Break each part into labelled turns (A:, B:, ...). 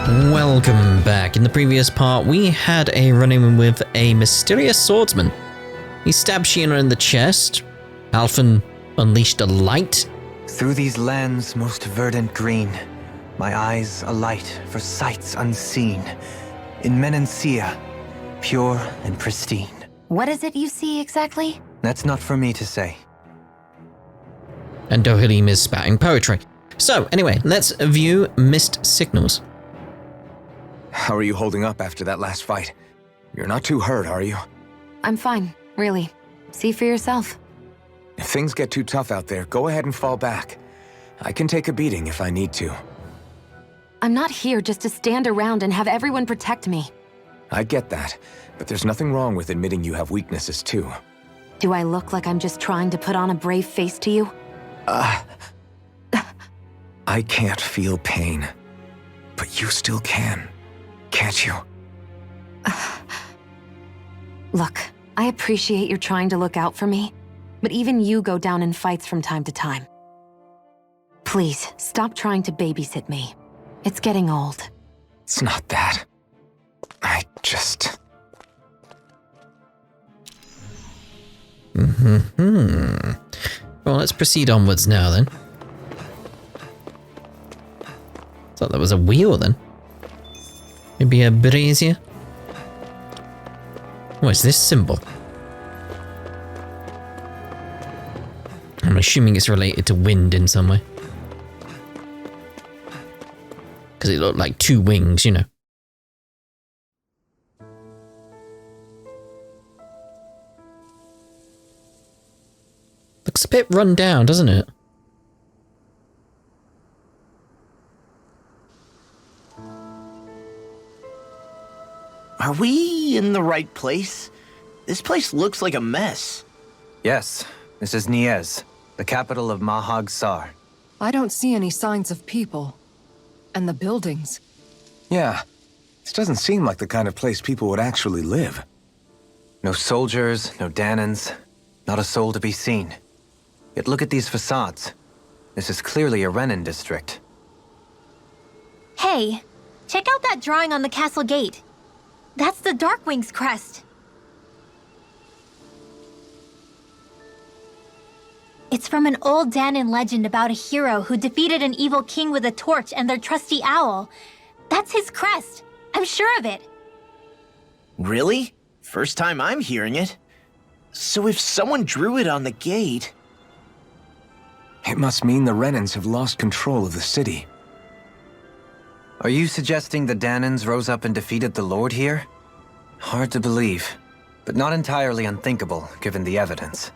A: Welcome back. In the previous part, we had a run-in with a mysterious swordsman. He stabbed Shionne in the chest. Alphen unleashed a light.
B: Through these lands most verdant green, my eyes alight for sights unseen. In Menancia, pure and pristine.
C: What is it you see exactly?
B: That's not for me to say.
A: And Dohalim is spouting poetry. So, anyway, let's view missed signals.
D: How are you holding up after that last fight? You're not too hurt, are you?
C: I'm fine, really. See for yourself.
D: If things get too tough out there, go ahead and fall back. I can take a beating if I need to.
C: I'm not here just to stand around and have everyone protect me.
D: I get that, but there's nothing wrong with admitting you have weaknesses too.
C: Do I look like I'm just trying to put on a brave face to you?
D: I can't feel pain, but you still can. Can't you?
C: Look, I appreciate you're trying to look out for me, but even you go down in fights from time to time. Please, stop trying to babysit me. It's getting old.
D: It's not that. I just...
A: Well, let's proceed onwards now then. Thought that was a wheel then. Maybe a brazier? What is this symbol? I'm assuming it's related to wind in some way. Because it looked like two wings, you know. Looks a bit run down, doesn't it?
E: Are we in the right place? This place looks like a mess.
B: Yes, this is Niez, the capital of Mahag Sar.
F: I don't see any signs of people. And the buildings.
D: Yeah, this doesn't seem like the kind of place people would actually live.
B: No soldiers, no Dahnans, not a soul to be seen. Yet look at these facades. This is clearly a Renan district.
G: Hey, check out that drawing on the castle gate. That's the Darkwing's crest. It's from an old Dahnan legend about a hero who defeated an evil king with a torch and their trusty owl. That's his crest. I'm sure of it.
E: Really? First time I'm hearing it. So if someone drew it on the gate...
D: It must mean the Renans have lost control of the city.
B: Are you suggesting the Dahnans rose up and defeated the Lord here? Hard to believe, but not entirely unthinkable, given the evidence.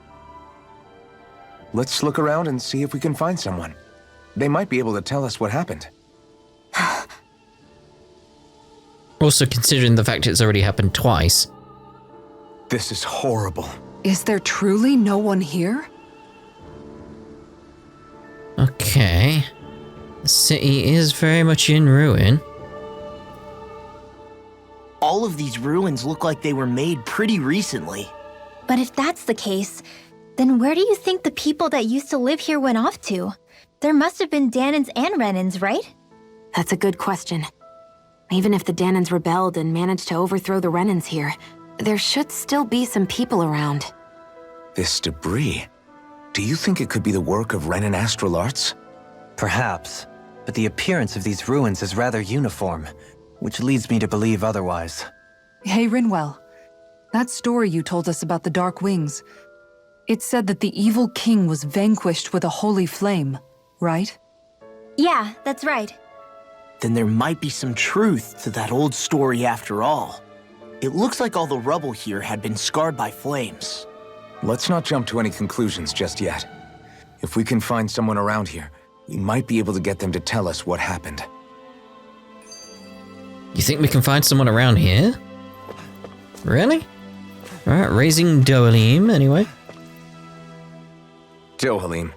D: Let's look around and see if we can find someone. They might be able to tell us what happened.
A: Also considering the fact it's already happened twice.
D: This is horrible.
F: Is there truly no one here?
A: Okay. The city is very much in ruin.
E: All of these ruins look like they were made pretty recently.
G: But if that's the case, then where do you think the people that used to live here went off to? There must have been Dahnans and Renans, right?
C: That's a good question. Even if the Dahnans rebelled and managed to overthrow the Renans here, there should still be some people around.
D: This debris. Do you think it could be the work of Renan astral arts?
B: Perhaps, but the appearance of these ruins is rather uniform, which leads me to believe otherwise.
F: Hey, Rinwell. That story you told us about the Dark Wings. It said that the evil king was vanquished with a holy flame, right?
G: Yeah, that's right.
E: Then there might be some truth to that old story after all. It looks like all the rubble here had been scarred by flames.
D: Let's not jump to any conclusions just yet. If we can find someone around here, we might be able to get them to tell us what happened.
A: You think we can find someone around here? Really? Alright, raising Dohalim anyway.
D: Dohalim,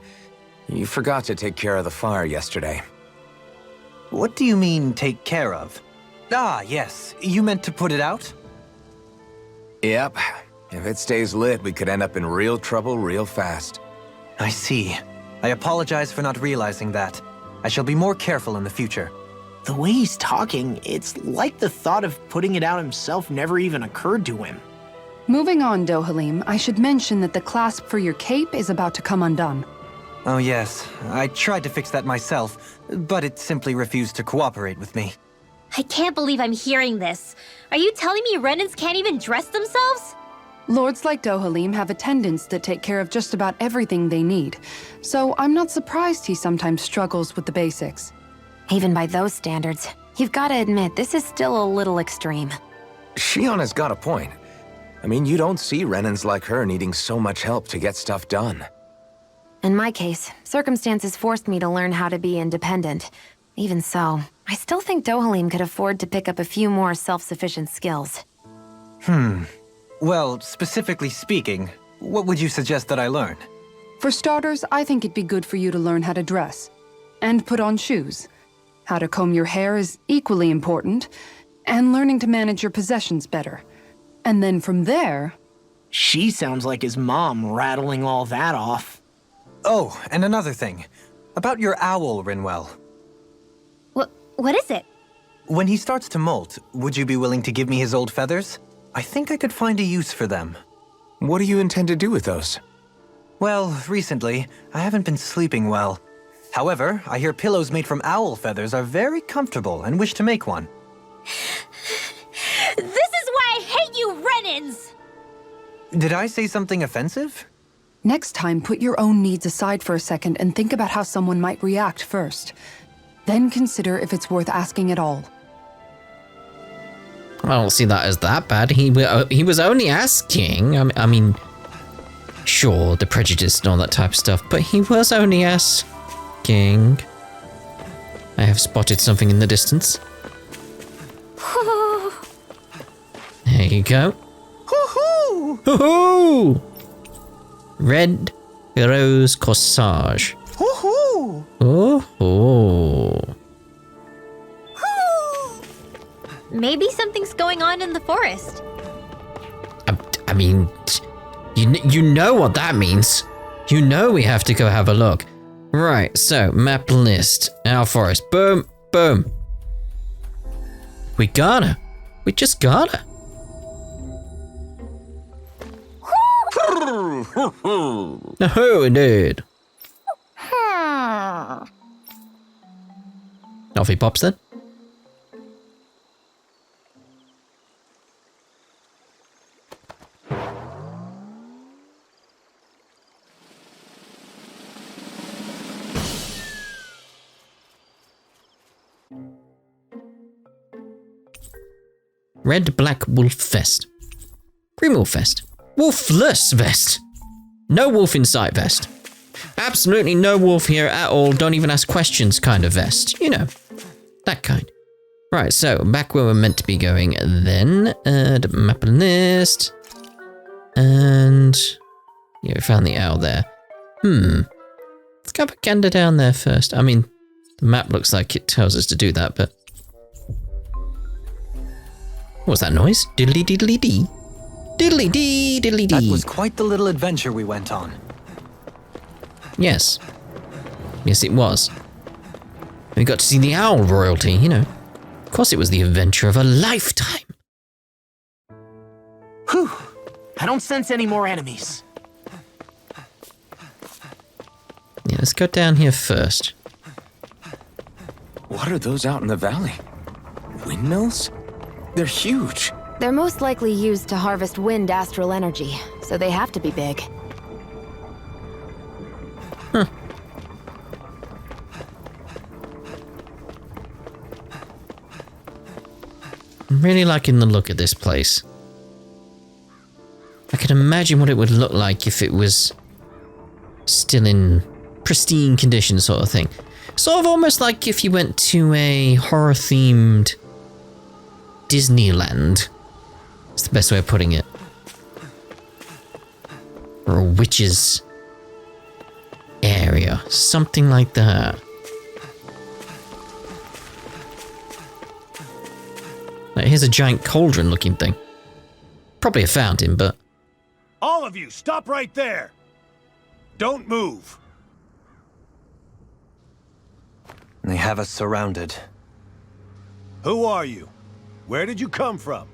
D: you forgot to take care of the fire yesterday.
B: What do you mean, take care of? Ah, yes. You meant to put it out?
D: Yep. If it stays lit, we could end up in real trouble real fast.
B: I see. I apologize for not realizing that. I shall be more careful in the future.
E: The way he's talking, it's like the thought of putting it out himself never even occurred to him.
F: Moving on, Dohalim, I should mention that the clasp for your cape is about to come undone.
B: Oh yes, I tried to fix that myself, but it simply refused to cooperate with me.
G: I can't believe I'm hearing this. Are you telling me Renans can't even dress themselves?
F: Lords like Dohalim have attendants that take care of just about everything they need, so I'm not surprised he sometimes struggles with the basics.
C: Even by those standards, you've got to admit this is still a little extreme.
D: Shionne has got a point. I mean, you don't see Renans like her needing so much help to get stuff done.
C: In my case, circumstances forced me to learn how to be independent. Even so, I still think Dohalim could afford to pick up a few more self-sufficient skills.
B: Well, specifically speaking, what would you suggest that I learn?
F: For starters, I think it'd be good for you to learn how to dress. And put on shoes. How to comb your hair is equally important. And learning to manage your possessions better. And then from there...
E: She sounds like his mom rattling all that off.
B: Oh, and another thing. About your owl, Rinwell.
G: What is it?
B: When he starts to molt, would you be willing to give me his old feathers? I think I could find a use for them.
D: What do you intend to do with those?
B: Well, recently, I haven't been sleeping well. However, I hear pillows made from owl feathers are very comfortable and wish to make one.
G: This is why I hate you, Renans!
B: Did I say something offensive?
F: Next time, put your own needs aside for a second and think about how someone might react first. Then consider if it's worth asking at all.
A: I don't see that as that bad. He was only asking. I mean, sure, the prejudice and all that type of stuff, but he was only asking. I have spotted something in the distance. There you go.
E: Hoo-hoo!
A: Hoo-hoo! Red rose corsage.
E: Hoo-hoo!
A: Oh.
G: Maybe something's going on in the forest.
A: I mean, you know what that means. You know we have to go have a look. Right, so map list, our forest. Boom, boom. We just gotta. Oh, indeed. Off he pops then. Red Black Wolf Vest. Green Wolf Vest. Wolfless Vest. No wolf in sight vest. Absolutely no wolf here at all. Don't even ask questions kind of vest. You know, that kind. Right, so back where we're meant to be going then. The map list. And yeah, we found the owl there. Let's go have a gander down there first. I mean, the map looks like it tells us to do that, but what's that noise? Diddly diddly dee. Diddly dee, diddly dee.
B: That was quite the little adventure we went on.
A: Yes. Yes, it was. We got to see the owl royalty, you know. Of course it was the adventure of a lifetime.
E: Whew. I don't sense any more enemies.
A: Yeah, let's go down here first.
D: What are those out in the valley? Windmills? They're huge.
C: They're most likely used to harvest wind astral energy, so they have to be big.
A: Huh. I'm really liking the look of this place. I can imagine what it would look like if it was still in pristine condition, sort of thing. Sort of almost like if you went to a horror-themed Disneyland. It's the best way of putting it. Or a witch's area. Something like that. Like, here's a giant cauldron looking thing. Probably a fountain, but...
H: All of you, stop right there! Don't move!
B: They have us surrounded.
H: Who are you? Where did you come from?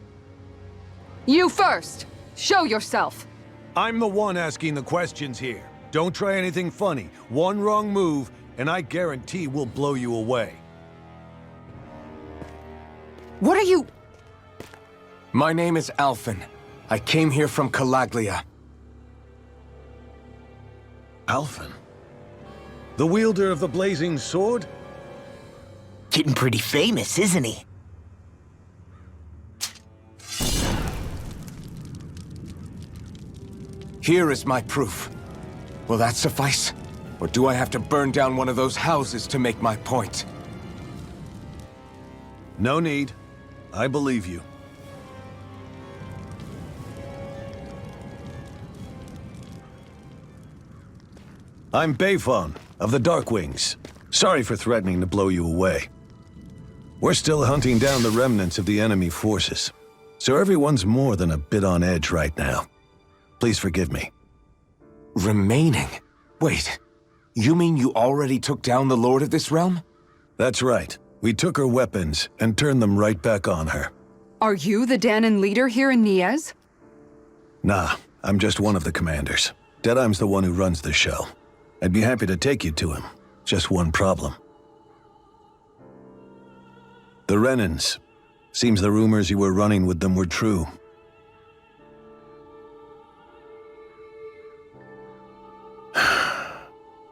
F: You first! Show yourself!
H: I'm the one asking the questions here. Don't try anything funny. One wrong move, and I guarantee we'll blow you away.
F: What are you...
D: My name is Alphen. I came here from Calaglia.
H: Alphen? The wielder of the blazing sword?
E: Getting pretty famous, isn't he?
D: Here is my proof. Will that suffice? Or do I have to burn down one of those houses to make my point?
H: No need. I believe you. I'm Bayfon, of the Darkwings. Sorry for threatening to blow you away. We're still hunting down the remnants of the enemy forces, so everyone's more than a bit on edge right now. Please forgive me.
D: Remaining? Wait, you mean you already took down the Lord of this realm?
H: That's right. We took her weapons and turned them right back on her.
F: Are you the Dahnan leader here in Niez?
H: Nah, I'm just one of the commanders. Deadeye's the one who runs the show. I'd be happy to take you to him. Just one problem. The Renans. Seems the rumors you were running with them were true.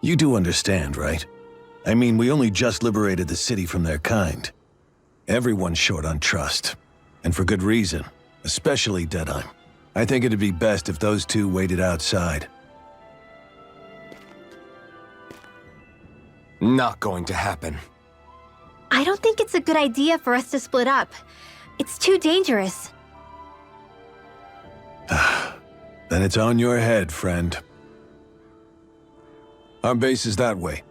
H: You do understand, right? I mean, we only just liberated the city from their kind. Everyone's short on trust. And for good reason. Especially Deadeye. I think it'd be best if those two waited outside.
D: Not going to happen.
G: I don't think it's a good idea for us to split up. It's too dangerous.
H: Then it's on your head, friend. Our base is that way.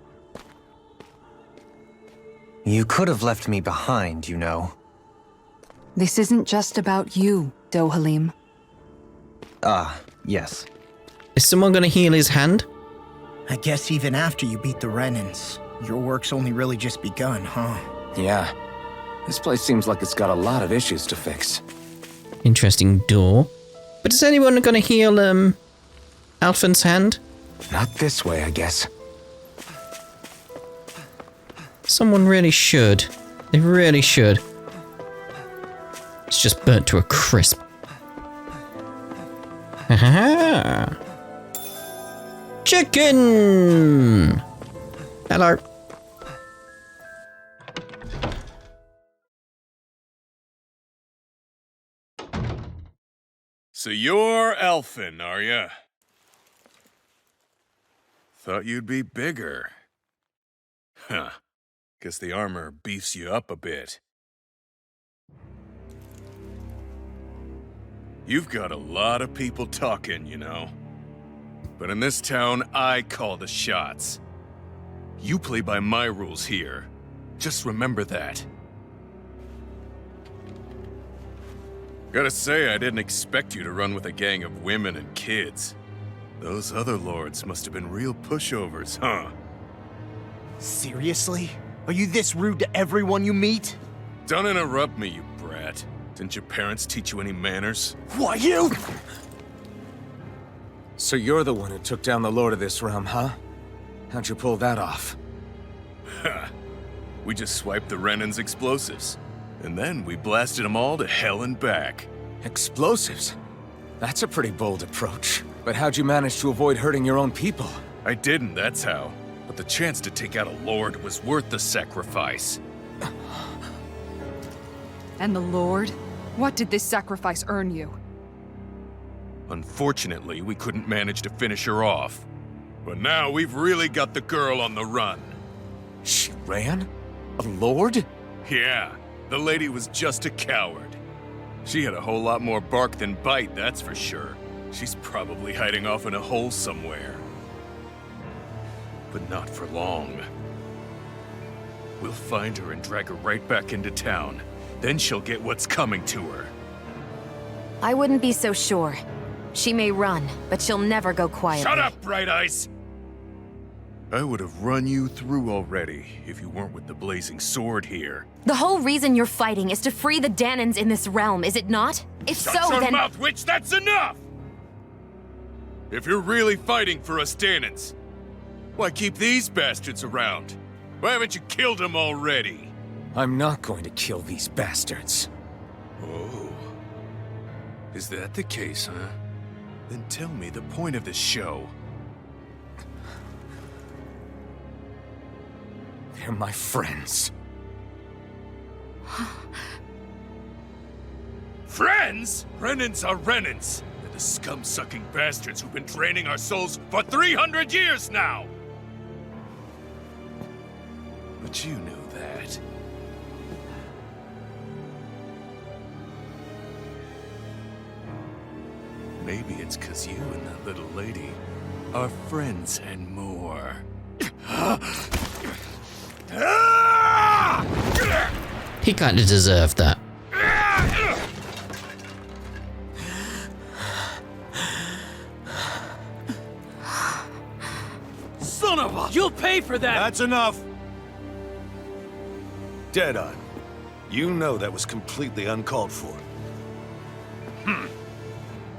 B: You could have left me behind, you know.
F: This isn't just about you, Dohalim.
B: Yes.
A: Is someone gonna heal his hand?
E: I guess even after you beat the Renans, your work's only really just begun, huh?
D: Yeah. This place seems like it's got a lot of issues to fix.
A: Interesting door. But is anyone gonna heal, Alphen's hand?
D: Not this way, I guess.
A: Someone really should. They really should. It's just burnt to a crisp. Ha ha ha! Chicken! Hello.
I: So you're Alphen, are ya? Thought you'd be bigger. Huh. Guess the armor beefs you up a bit. You've got a lot of people talking, you know. But in this town, I call the shots. You play by my rules here. Just remember that. Gotta say, I didn't expect you to run with a gang of women and kids. Those other lords must have been real pushovers, huh?
E: Seriously? Are you this rude to everyone you meet?
I: Don't interrupt me, you brat. Didn't your parents teach you any manners?
E: Why, you?
D: So you're the one who took down the Lord of this realm, huh? How'd you pull that off?
I: Ha! We just swiped the Renan's explosives. And then we blasted them all to hell and back.
D: Explosives? That's a pretty bold approach. But how'd you manage to avoid hurting your own people?
I: I didn't, that's how. But the chance to take out a lord was worth the sacrifice.
F: And the Lord? What did this sacrifice earn you?
I: Unfortunately, we couldn't manage to finish her off. But now we've really got the girl on the run.
D: She ran? A lord?
I: Yeah, the lady was just a coward. She had a whole lot more bark than bite, that's for sure. She's probably hiding off in a hole somewhere. But not for long. We'll find her and drag her right back into town. Then she'll get what's coming to her.
C: I wouldn't be so sure. She may run, but she'll never go quietly.
I: Shut up, Bright Eyes! I would have run you through already if you weren't with the blazing sword here.
C: The whole reason you're fighting is to free the Dahnans in this realm, is it not? If
I: Shut
C: so,
I: your
C: then...
I: mouth, witch! That's enough! If you're really fighting for us Dahnans, why keep these bastards around? Why haven't you killed them already?
D: I'm not going to kill these bastards.
I: Oh. Is that the case, huh? Then tell me the point of this show.
D: They're my friends.
I: Friends? Renans are Renans. They're the scum-sucking bastards who've been draining our souls for 300 years now! But you knew that. Maybe it's 'cause you and that little lady are friends and more.
A: He kind of deserved that.
J: Son of a... You'll pay for that!
H: That's enough! Deadeye, you know that was completely uncalled for.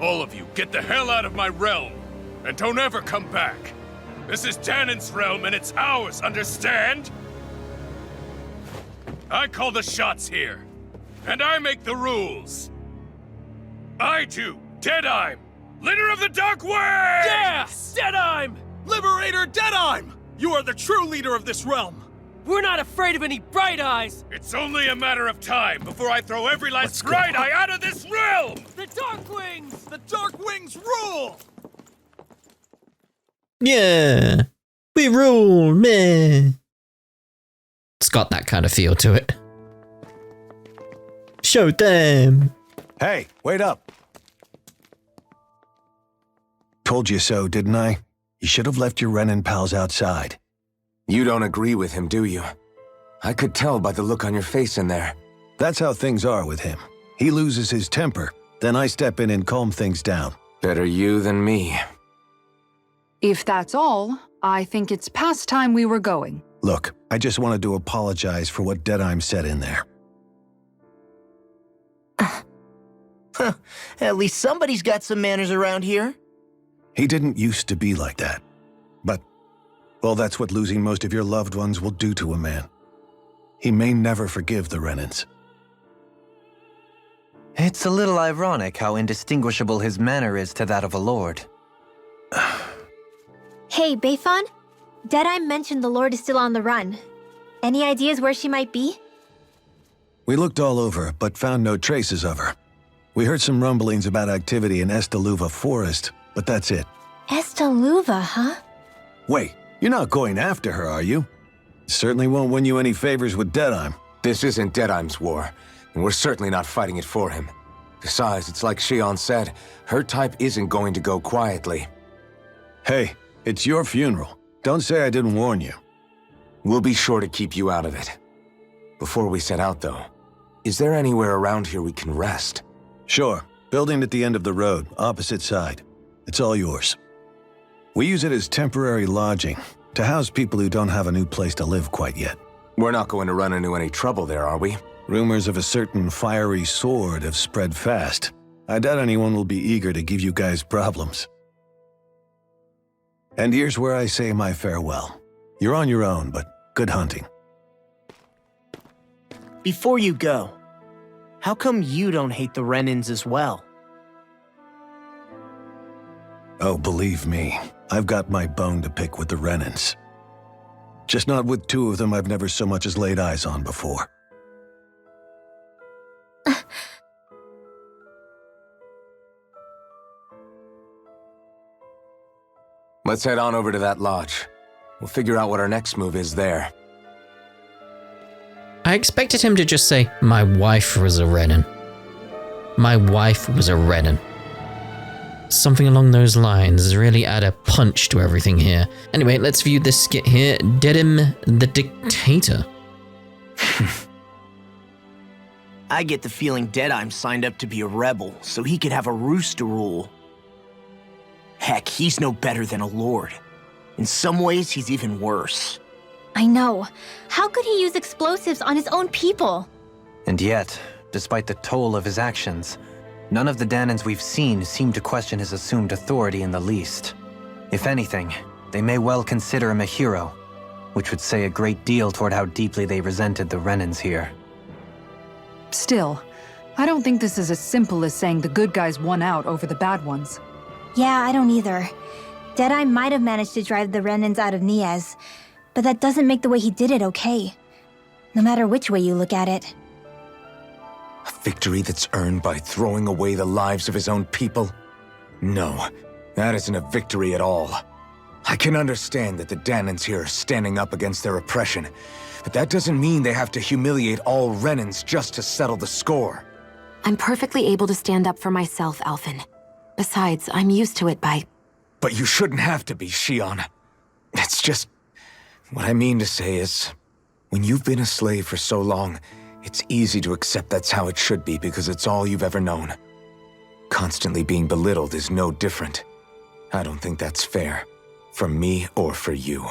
I: All of you, get the hell out of my realm! And don't ever come back! This is Dahnan's realm and it's ours, understand? I call the shots here. And I make the rules. I do, Deadeye, leader of the Dark Wings!
J: Yeah! Deadeye! Liberator Deadeye! You are the true leader of this realm! We're not afraid of any Bright Eyes!
I: It's only a matter of time before I throw every last
D: Let's go.
I: Bright Eye out of this realm!
J: The Dark Wings! The Dark Wings rule!
A: Yeah, we rule, man. It's got that kind of feel to it. Show them.
H: Hey, wait up! Told you so, didn't I? You should have left your Renan pals outside.
D: You don't agree with him, do you? I could tell by the look on your face in there.
H: That's how things are with him. He loses his temper, then I step in and calm things down.
D: Better you than me.
F: If that's all, I think it's past time we were going.
H: Look, I just wanted to apologize for what Deadeye said in there.
E: At least somebody's got some manners around here.
H: He didn't used to be like that. But, well, that's what losing most of your loved ones will do to a man. He may never forgive the Renans.
B: It's a little ironic how indistinguishable his manner is to that of a lord.
G: Hey, Bayfon? Deadeye mentioned the Lord is still on the run. Any ideas where she might be?
H: We looked all over, but found no traces of her. We heard some rumblings about activity in Estaluva Forest, but that's it.
G: Estaluva, huh?
H: Wait, you're not going after her, are you? Certainly won't win you any favors with Deadeye.
D: This isn't Deadeye's war, and we're certainly not fighting it for him. Besides, it's like Shionne said, her type isn't going to go quietly.
H: Hey, it's your funeral. Don't say I didn't warn you.
D: We'll be sure to keep you out of it. Before we set out, though, is there anywhere around here we can rest?
H: Sure. Building at the end of the road, opposite side. It's all yours. We use it as temporary lodging, to house people who don't have a new place to live quite yet.
D: We're not going to run into any trouble there, are we?
H: Rumors of a certain fiery sword have spread fast. I doubt anyone will be eager to give you guys problems. And here's where I say my farewell. You're on your own, but good hunting.
E: Before you go, how come you don't hate the Renans as well?
H: Oh, believe me, I've got my bone to pick with the Renans. Just not with two of them I've never so much as laid eyes on before.
D: Let's head on over to that lodge. We'll figure out what our next move is there.
A: I expected him to just say, my wife was a Renan. My wife was a Renan. Something along those lines really add a punch to everything here. Anyway, let's view this skit here. Dedim the Dictator.
E: I get the feeling Deadeye signed up to be a rebel so he could have a roost to rule. Heck, he's no better than a lord. In some ways, he's even worse.
G: I know. How could he use explosives on his own people?
B: And yet, despite the toll of his actions, none of the Dahnans we've seen seem to question his assumed authority in the least. If anything, they may well consider him a hero, which would say a great deal toward how deeply they resented the Renans here.
F: Still, I don't think this is as simple as saying the good guys won out over the bad ones.
G: Yeah, I don't either. Deadeye might have managed to drive the Renans out of Niez, but that doesn't make the way he did it okay. No matter which way you look at it.
D: A victory that's earned by throwing away the lives of his own people? No, that isn't a victory at all. I can understand that the Dahnans here are standing up against their oppression, but that doesn't mean they have to humiliate all Renans just to settle the score.
C: I'm perfectly able to stand up for myself, Alphen. Besides, I'm used to it by...
D: But you shouldn't have to be, Shionne. It's just... What I mean to say is, when you've been a slave for so long, it's easy to accept that's how it should be because it's all you've ever known. Constantly being belittled is no different. I don't think that's fair. For me or for you.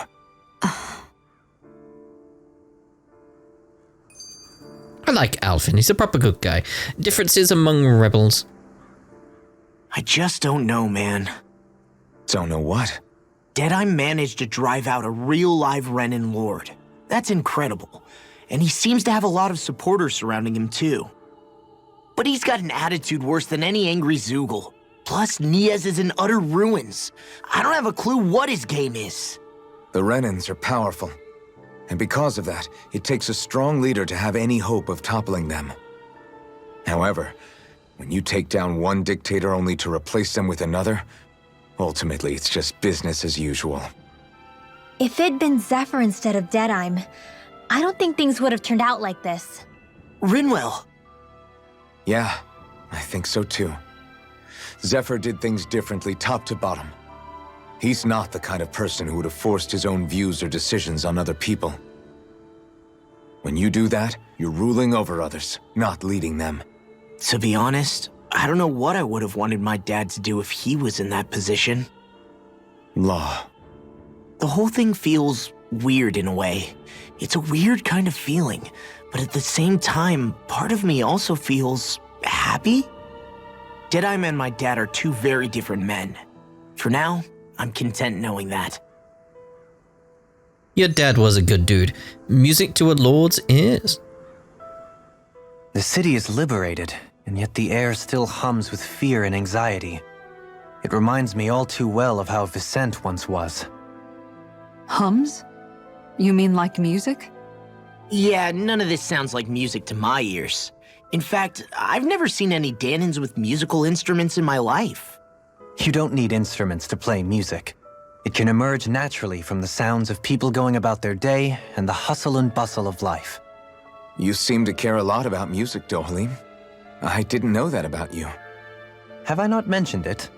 A: I like Alphen, he's a proper good guy. Differences among rebels.
E: I just don't know, man.
D: Don't know what?
E: Deadeye managed to drive out a real live Renan lord. That's incredible. And he seems to have a lot of supporters surrounding him too. But he's got an attitude worse than any angry Zoogle. Plus, Niez is in utter ruins. I don't have a clue what his game is.
D: The Renans are powerful. And because of that, it takes a strong leader to have any hope of toppling them. However, when you take down one dictator only to replace them with another, ultimately it's just business as usual.
G: If it'd been Zephyr instead of Deadeye, I don't think things would have turned out like this.
E: Rinwell.
D: Yeah, I think so too. Zephyr did things differently top to bottom. He's not the kind of person who would have forced his own views or decisions on other people. When you do that, you're ruling over others, not leading them.
E: To be honest, I don't know what I would have wanted my dad to do if he was in that position.
D: Law.
E: The whole thing feels weird in a way. It's a weird kind of feeling, but at the same time, part of me also feels happy. Deadeye and my dad are two very different men. For now, I'm content knowing that.
A: Your dad was a good dude. Music to a lord's ears.
B: The city is liberated, and yet the air still hums with fear and anxiety. It reminds me all too well of how Vicente once was.
F: Hums? You mean like music?
E: Yeah, none of this sounds like music to my ears. In fact, I've never seen any Dahnans with musical instruments in my life.
B: You don't need instruments to play music. It can emerge naturally from the sounds of people going about their day and the hustle and bustle of life.
D: You seem to care a lot about music, Dohalim. I didn't know that about you.
B: Have I not mentioned it?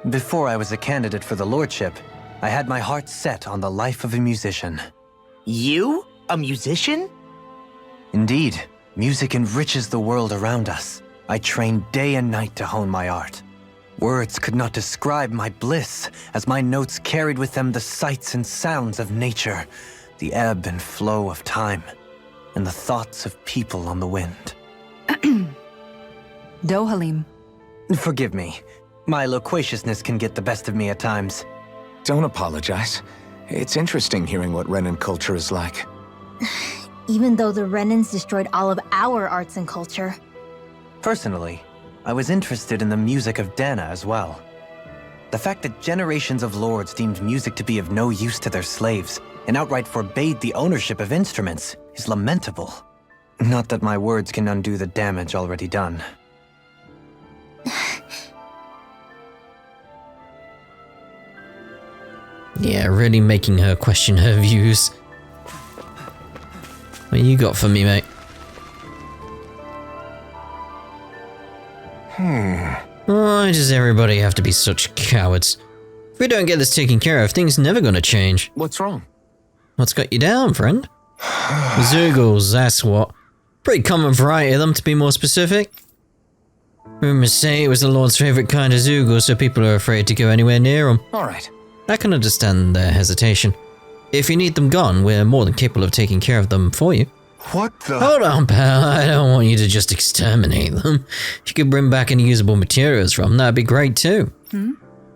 B: Before I was a candidate for the lordship, I had my heart set on the life of a musician.
E: You? A musician?
B: Indeed. Music enriches the world around us. I trained day and night to hone my art. Words could not describe my bliss, as my notes carried with them the sights and sounds of nature, the ebb and flow of time, and the thoughts of people on the wind.
F: Dohalim.
B: Forgive me. My loquaciousness can get the best of me at times.
D: Don't apologize. It's interesting hearing what Renan culture is like.
G: Even though the Renans destroyed all of our arts and culture.
B: Personally, I was interested in the music of Dahna as well. The fact that generations of lords deemed music to be of no use to their slaves and outright forbade the ownership of instruments is lamentable. Not that my words can undo the damage already done.
A: Yeah, really making her question her views. What you got for me, mate? Why does everybody have to be such cowards? If we don't get this taken care of, things never gonna change.
D: What's wrong?
A: What's got you down, friend? Zoogles, that's what. Pretty common variety of them, to be more specific. Rumors say it was the Lord's favorite kind of Zoogle, so people are afraid to go anywhere near them.
D: Alright,
A: I can understand their hesitation. If you need them gone, we're more than capable of taking care of them for you.
D: What the?
A: Hold on, pal. I don't want you to just exterminate them. If you could bring back any usable materials from them, that'd be great too.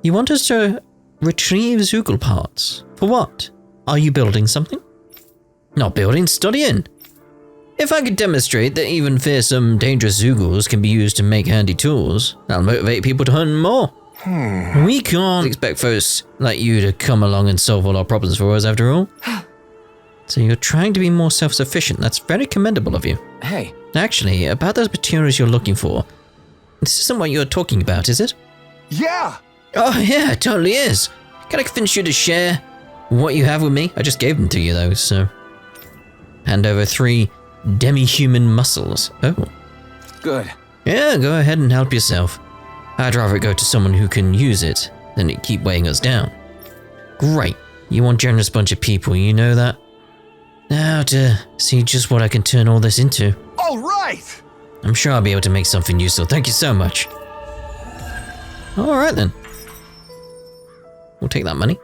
A: You want us to retrieve Zoogle parts? For what? Are you building something? Not building, studying. If I could demonstrate that even fearsome, dangerous Zoogles can be used to make handy tools, that'll motivate people to hunt more. We can't expect folks like you to come along and solve all our problems for us after all. So you're trying to be more self-sufficient. That's very commendable of you.
D: Hey.
A: Actually, about those materials you're looking for, this isn't what you're talking about, is it?
D: Yeah!
A: Oh yeah, it totally is. Can I convince you to share what you have with me? I just gave them to you though, so... Hand over 3 demi-human muscles. Oh.
D: Good.
A: Yeah, go ahead and help yourself. I'd rather it go to someone who can use it than it keep weighing us down. Great. You one generous bunch of people, you know that? Now to see just what I can turn all this into.
D: All right!
A: I'm sure I'll be able to make something useful. Thank you so much. All right then. We'll take that money.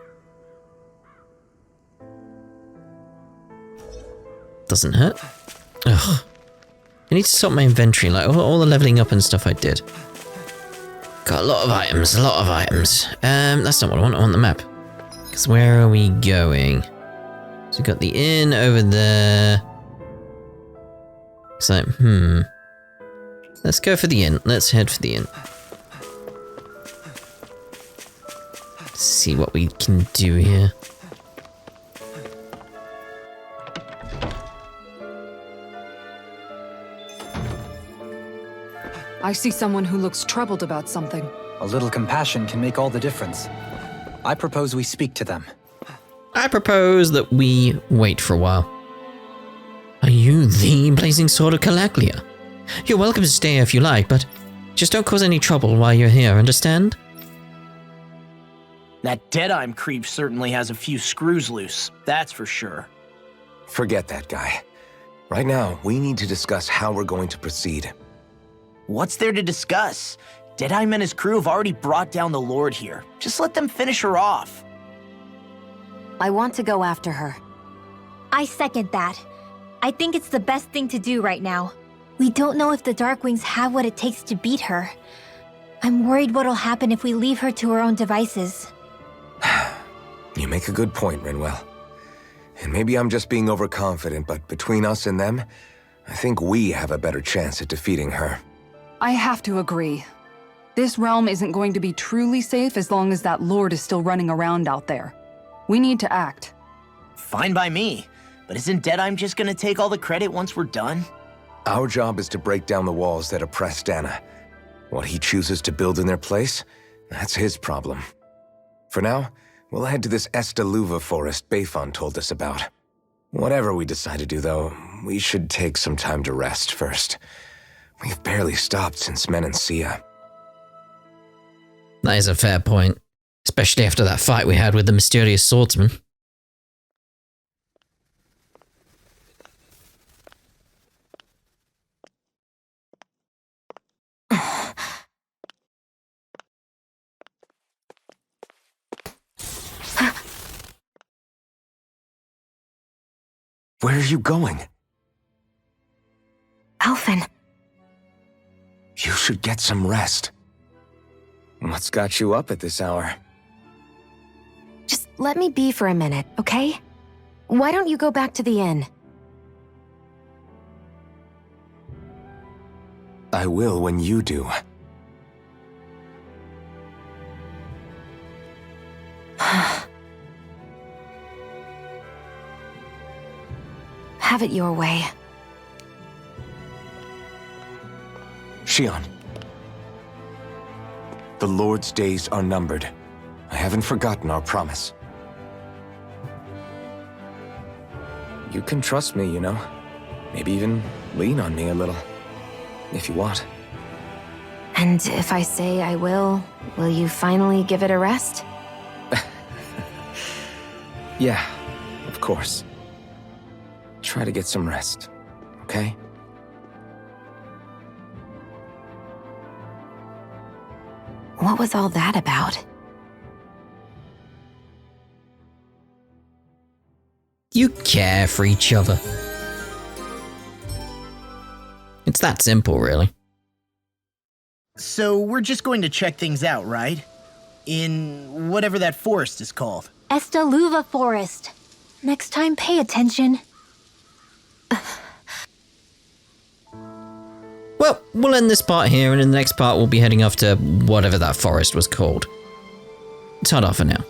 A: Doesn't hurt. Ugh. I need to sort my inventory, like all the leveling up and stuff I did. Got a lot of items, That's not what I want. I want the map. Because where are we going? So we got the inn over there. It's like, Let's go for the inn. Let's head for the inn. See what we can do here.
F: I see someone who looks troubled about something.
B: A little compassion can make all the difference. I propose we speak to them.
A: I propose that we wait for a while. Are you the blazing sword of Calaglia? You're welcome to stay if you like, but just don't cause any trouble while you're here, understand?
E: That Deadeye creep certainly has a few screws loose, that's for sure.
D: Forget that guy. Right now, we need to discuss how we're going to proceed.
E: What's there to discuss? Deadeye and his crew have already brought down the Lord here. Just let them finish her off.
C: I want to go after her.
G: I second that. I think it's the best thing to do right now. We don't know if the Darkwings have what it takes to beat her. I'm worried what'll happen if we leave her to her own devices.
D: You make a good point, Rinwell. And maybe I'm just being overconfident, but between us and them, I think we have a better chance at defeating her.
F: I have to agree. This realm isn't going to be truly safe as long as that Lord is still running around out there. We need to act.
E: Fine by me. But isn't Deadeye just gonna take all the credit once we're done?
D: Our job is to break down the walls that oppress Dahna. What he chooses to build in their place, that's his problem. For now, we'll head to this Estaluva forest Bayfon told us about. Whatever we decide to do, though, we should take some time to rest first. We've barely stopped since Menancia.
A: That is a fair point, especially after that fight we had with the mysterious swordsman.
D: Where are you going?
C: Alphen.
D: You should get some rest. What's got you up at this hour?
C: Just let me be for a minute, okay? Why don't you go back to the inn?
D: I will when you do.
C: Have it your way.
D: Shionne. The Lord's days are numbered. I haven't forgotten our promise. You can trust me, you know. Maybe even lean on me a little. If you want.
C: And if I say I will you finally give it a rest?
D: Yeah, of course. Try to get some rest, okay?
C: What was all that about?
A: You care for each other. It's that simple, really.
E: So we're just going to check things out, right? In whatever that forest is called.
G: Estaluva Forest. Next time, pay attention.
A: Well, we'll end this part here, and in the next part we'll be heading off to whatever that forest was called. Ta-da for now.